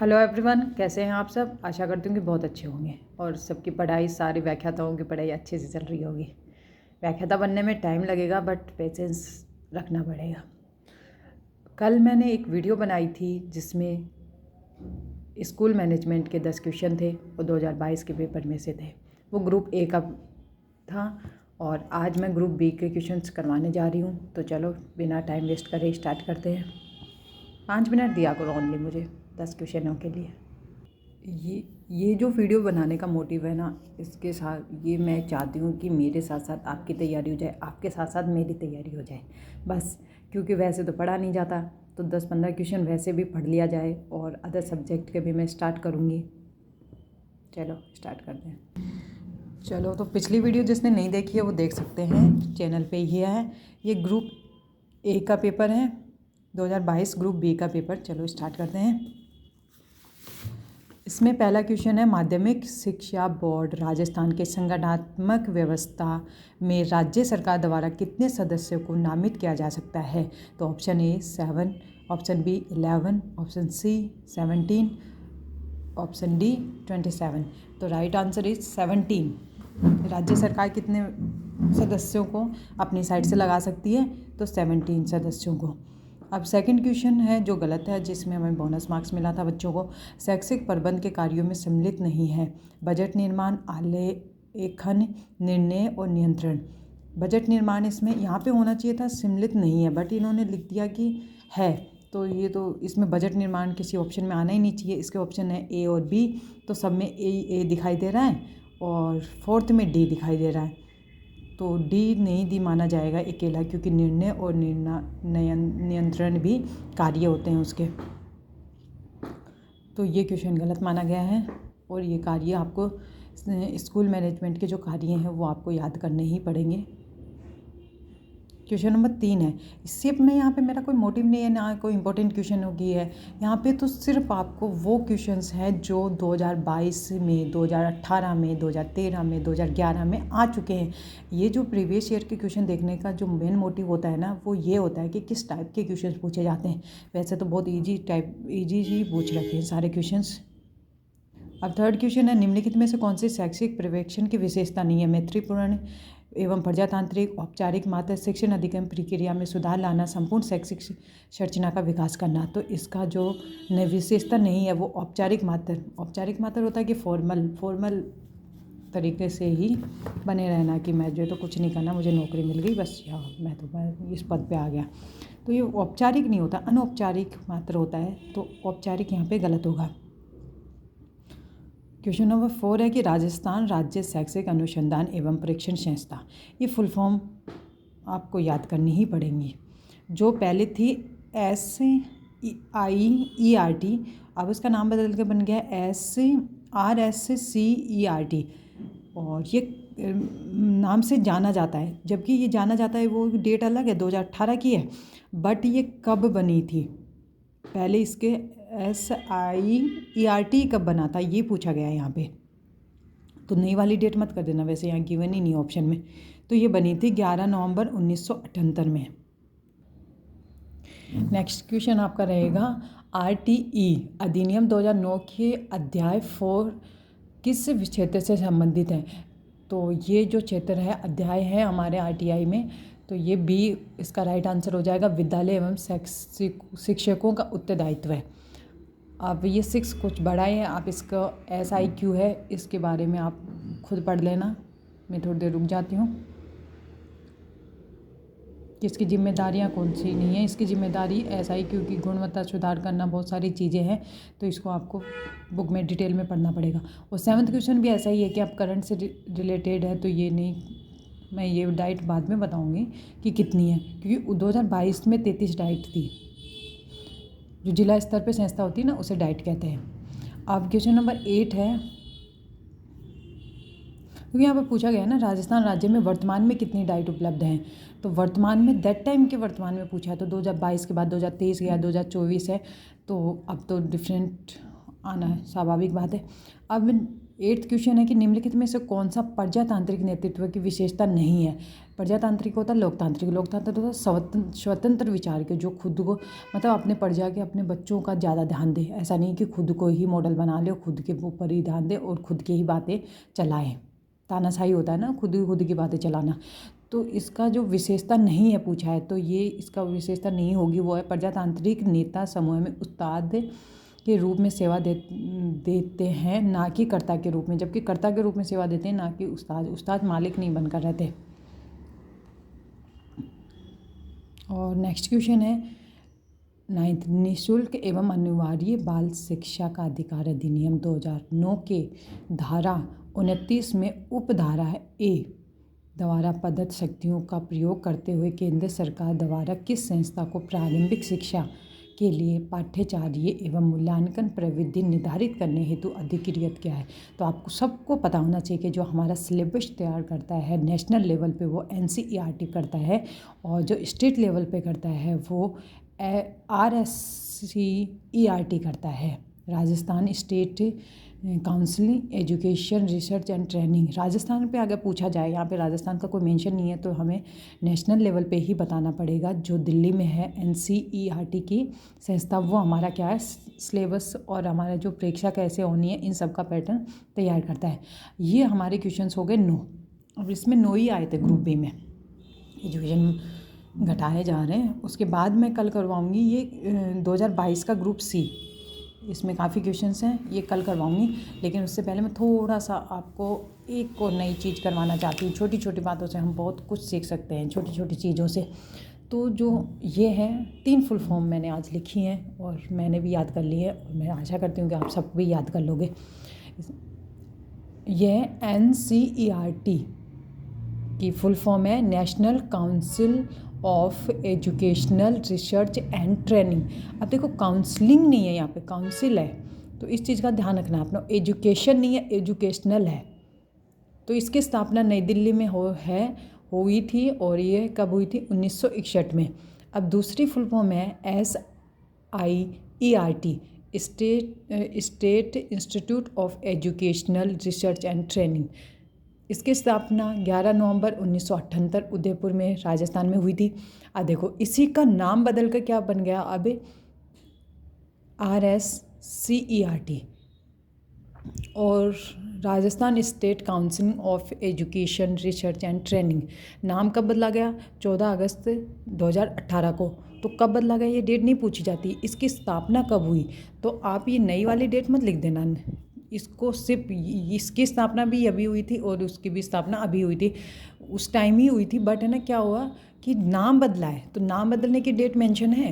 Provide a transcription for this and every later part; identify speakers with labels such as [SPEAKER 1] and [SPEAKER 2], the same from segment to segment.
[SPEAKER 1] Hello everyone, कैसे हैं आप सब। आशा करती हूँ कि बहुत अच्छे होंगे और सबकी पढ़ाई, सारी व्याख्याताओं की पढ़ाई अच्छे से चल रही होगी। व्याख्याता बनने में टाइम लगेगा बट पेशेंस रखना पड़ेगा। कल मैंने एक वीडियो बनाई थी जिसमें स्कूल मैनेजमेंट के 10 क्वेश्चन थे। वो 2022 के पेपर में से थे। वो ग्रुप ए का था और आज मैं ग्रुप बी के क्वेश्चंस करवाने जा रही हूँ। तो चलो बिना टाइम वेस्ट करे स्टार्ट करते हैं। 5 मिनट दिया करो ओनली मुझे 10 क्वेश्चनों के लिए। ये जो वीडियो बनाने का मोटिव है ना, इसके साथ ये मैं चाहती हूँ कि मेरे साथ साथ आपकी तैयारी हो जाए, आपके साथ साथ मेरी तैयारी हो जाए बस। क्योंकि वैसे तो पढ़ा नहीं जाता, तो 10-15 क्वेश्चन वैसे भी पढ़ लिया जाए और अदर सब्जेक्ट के भी मैं स्टार्ट करूँगी। चलो स्टार्ट करते हैं। चलो, तो पिछली वीडियो जिसने नहीं देखी है वो देख सकते हैं, चैनल पे ही है। ये ग्रुप ए का पेपर है, 2022 ग्रुप बी का पेपर। चलो स्टार्ट करते हैं। इसमें पहला क्वेश्चन है, माध्यमिक शिक्षा बोर्ड राजस्थान के संगठनात्मक व्यवस्था में राज्य सरकार द्वारा कितने सदस्यों को नामित किया जा सकता है। तो option A 7, option B 11, option C 17, option D 27। तो राइट आंसर इज 17। राज्य सरकार कितने सदस्यों को अपनी साइड से लगा सकती है, तो 17 सदस्यों को। अब सेकंड क्वेश्चन है जो गलत है, जिसमें हमें बोनस मार्क्स मिला था बच्चों को। शैक्षिक प्रबंध के कार्यों में सम्मिलित नहीं है बजट निर्माण, आलेखन, निर्णय और नियंत्रण। बजट निर्माण इसमें यहाँ पे होना चाहिए था, सम्मिलित नहीं है, बट इन्होंने लिख दिया कि है। तो ये तो इसमें बजट निर्माण किसी ऑप्शन में आना ही नहीं चाहिए। इसके ऑप्शन है ए और बी, तो सब में ए दिखाई दे रहा है और फोर्थ में डी दिखाई दे रहा है। तो डी नहीं दी माना जाएगा अकेला, क्योंकि निर्णय और नियंत्रण भी कार्य होते हैं उसके। तो ये क्वेश्चन गलत माना गया है और ये कार्य आपको स्कूल मैनेजमेंट के जो कार्य हैं वो आपको याद करने ही पड़ेंगे। क्वेश्चन नंबर 3 है। इससे में यहाँ पे मेरा कोई मोटिव नहीं है, ना कोई इंपॉर्टेंट क्वेश्चन होगी है यहाँ पे। तो सिर्फ आपको वो क्वेश्चंस हैं जो 2022 में, 2018 में, 2013 में, 2011 में आ चुके हैं। ये जो प्रीवियस ईयर के क्वेश्चन देखने का जो मेन मोटिव होता है ना, वो ये होता है कि किस टाइप के क्वेश्चन पूछे जाते हैं। वैसे तो बहुत ईजी ही पूछ रखे हैं सारे क्वेश्चन। अब थर्ड क्वेश्चन है, निम्नलिखित में से कौन सी शैक्षिक पर्यवेक्षण की विशेषता नहीं है। मैत्रीपूर्ण एवं प्रजातांत्रिक औपचारिक मात्र शिक्षण अधिगम प्रक्रिया में सुधार लाना, संपूर्ण शैक्षिक संरचना का विकास करना। तो इसका जो विशेषता नहीं है वो औपचारिक मात्र होता है कि फॉर्मल तरीके से ही बने रहना, कि मैं जो तो कुछ नहीं करना, मुझे नौकरी मिल गई बस, या मैं इस पद पे आ गया। तो ये औपचारिक नहीं होता, अनौपचारिक मात्र होता है। तो औपचारिक यहाँ पे गलत होगा। क्वेश्चन नंबर 4 है कि राजस्थान राज्य शैक्षिक अनुसंधान एवं परीक्षण संस्था, ये फुल फॉर्म आपको याद करनी ही पड़ेंगी। जो पहले थी SIERT, अब इसका नाम बदल के बन गया SRSCERT, और ये नाम से जाना जाता है। जबकि ये जाना जाता है, वो डेट अलग है, 2018 की है, बट ये कब बनी थी, पहले इसके SIERT कब बना था ये पूछा गया है यहाँ पे। तो नई वाली डेट मत कर देना, वैसे यहाँ गिवन ही नहीं ऑप्शन में। तो ये बनी थी 11 नवंबर 1978 में। नेक्स्ट क्वेश्चन आपका रहेगा, RTE अधिनियम 2009 के अध्याय 4 किस क्षेत्र से संबंधित है। तो ये जो क्षेत्र है, अध्याय है हमारे RTI में, तो ये बी इसका राइट आंसर हो जाएगा। विद्यालय एवं शिक्षकों का उत्तरदायित्व है। अब ये 6 कुछ बड़ा है, आप इसका SIQ है, इसके बारे में आप खुद पढ़ लेना। मैं थोड़ी देर रुक जाती हूँ। किसकी जिम्मेदारियाँ कौन सी नहीं है। इसकी जिम्मेदारी SIQ की गुणवत्ता सुधार करना, बहुत सारी चीज़ें हैं, तो इसको आपको बुक में डिटेल में पढ़ना पड़ेगा। और 7th क्वेश्चन भी ऐसा ही है कि आप करंट से रिलेटेड है, तो ये नहीं, मैं ये डाइट बाद में बताऊँगी कि कितनी है, क्योंकि 2022 में 33 डाइट थी। जो जिला स्तर पे संस्था होती है ना, उसे डाइट कहते हैं। अब क्वेश्चन नंबर 8 है, क्योंकि यहाँ पर पूछा गया है ना, राजस्थान राज्य में वर्तमान में कितनी डाइट उपलब्ध हैं। तो वर्तमान में दैट टाइम के वर्तमान में पूछा है, तो 2022 के बाद 2023 गया, 2024 है, तो अब तो डिफरेंट आना है, स्वाभाविक बात है। अब 8th क्वेश्चन है कि निम्नलिखित में से कौन सा प्रजातांत्रिक नेतृत्व की विशेषता नहीं है। प्रजातांत्रिक होता है लोकतांत्रिक, लोकतांत्रिक होता है स्वतंत्र विचार के, जो खुद को मतलब अपने प्रजा के अपने बच्चों का ज़्यादा ध्यान दे। ऐसा नहीं कि खुद को ही मॉडल बना ले और खुद के ऊपर ही ध्यान दे और खुद की ही बातें चलाएं। तानाशाही होता है ना, खुद की बातें चलाना। तो इसका जो विशेषता नहीं है पूछा है, तो ये इसका विशेषता नहीं होगी, वो है प्रजातांत्रिक नेता समूह में उस्ताद के रूप में सेवा देते हैं, ना कि कर्ता के रूप में। जबकि कर्ता के रूप में सेवा देते हैं, ना कि उस्ताद मालिक नहीं बनकर रहते। और नेक्स्ट क्वेश्चन है 9th, निःशुल्क एवं अनिवार्य बाल शिक्षा का अधिकार अधिनियम 2009 के धारा 29 में उपधारा ए द्वारा प्रदत्त शक्तियों का प्रयोग करते हुए केंद्र सरकार द्वारा किस संस्था को प्रारंभिक शिक्षा के लिए पाठ्यचर्या एवं मूल्यांकन प्रविधि निर्धारित करने हेतु अधिकृत किया है। तो आपको सबको पता होना चाहिए कि जो हमारा सिलेबस तैयार करता है नेशनल लेवल पे वो NCERT करता है, और जो स्टेट लेवल पे करता है वो RSCERT करता है, Rajasthan state counselling education research and training. Rajasthan पे अगर पूछा जाए, यहाँ पे राजस्थान का कोई मेंशन नहीं है, तो हमें नेशनल लेवल पे ही बताना पड़ेगा। जो दिल्ली में है NCERT की संस्था, वो हमारा क्या है सिलेबस और हमारा जो परीक्षा कैसे होनी है इन सब का पैटर्न तैयार करता है। ये हमारे क्वेश्चंस हो गए 9। अब इसमें 9 ही आए थे ग्रुप बी में, एजुकेशन घटाए जा रहे हैं। उसके बाद मैं कल करवाऊँगी ये 2022 का ग्रुप सी, इसमें काफ़ी क्वेश्चंस हैं, ये कल करवाऊँगी। लेकिन उससे पहले मैं थोड़ा सा आपको एक और नई चीज़ करवाना चाहती हूँ। छोटी छोटी बातों से हम बहुत कुछ सीख सकते हैं, छोटी छोटी चीज़ों से। तो जो ये है 3 फुल फॉर्म मैंने आज लिखी हैं और मैंने भी याद कर ली है, और मैं आशा करती हूँ कि आप सब भी याद कर लोगे। यह NCERT की फुल फॉर्म है national council of educational research and training. अब देखो काउंसलिंग नहीं है, यहाँ पे काउंसिल है, तो इस चीज़ का ध्यान रखना अपना। एजुकेशन नहीं है, एजुकेशनल है। तो इसकी स्थापना नई दिल्ली में हुई थी, और ये कब हुई थी 1961 में। अब दूसरी फुल फॉर्म है SIERT state institute of educational research and training. इसकी स्थापना 11 नवंबर 1978 उदयपुर में राजस्थान में हुई थी। अब देखो इसी का नाम बदल कर क्या बन गया अब RSCERT, और Rajasthan state council of education research and training. नाम कब बदला गया? 14 अगस्त 2018 को। तो कब बदला गया ये डेट नहीं पूछी जाती। इसकी स्थापना कब हुई, तो आप ये नई वाली डेट मत लिख देना, इसको सिर्फ इसकी स्थापना भी अभी हुई थी और उसकी भी स्थापना अभी हुई थी, उस टाइम ही हुई थी। बट है ना क्या हुआ कि नाम बदला है, तो नाम बदलने की डेट मेंशन है।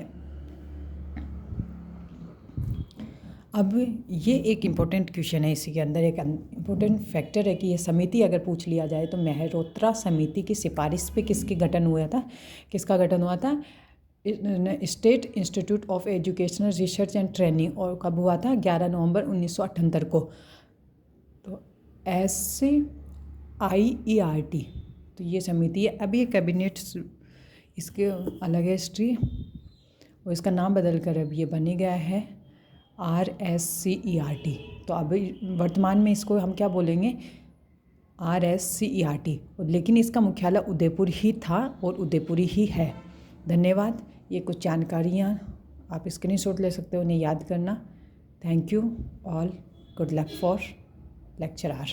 [SPEAKER 1] अब ये एक इम्पोर्टेंट क्वेश्चन है, इसी के अंदर एक इम्पोर्टेंट फैक्टर है कि ये समिति अगर पूछ लिया जाए तो मेहरोत्रा समिति की सिफारिश पे किसका गठन हुआ था? State institute of educational research and training. और कब हुआ था? 11 नवंबर 1978 को। तो SIERT तो ये समिति है। अभी कैबिनेट इसके अलग है हिस्ट्री, और इसका नाम बदल कर अब ये बनी गया है RSCERT। तो अभी वर्तमान में इसको हम क्या बोलेंगे? RSCERT। लेकिन इसका मुख्यालय उदयपुर ही था और उदयपुर ही है। धन्यवाद। ये कुछ जानकारियाँ आप स्क्रीनशॉट ले सकते हो, उन्हें याद करना। Thank you all, good luck for lecture our.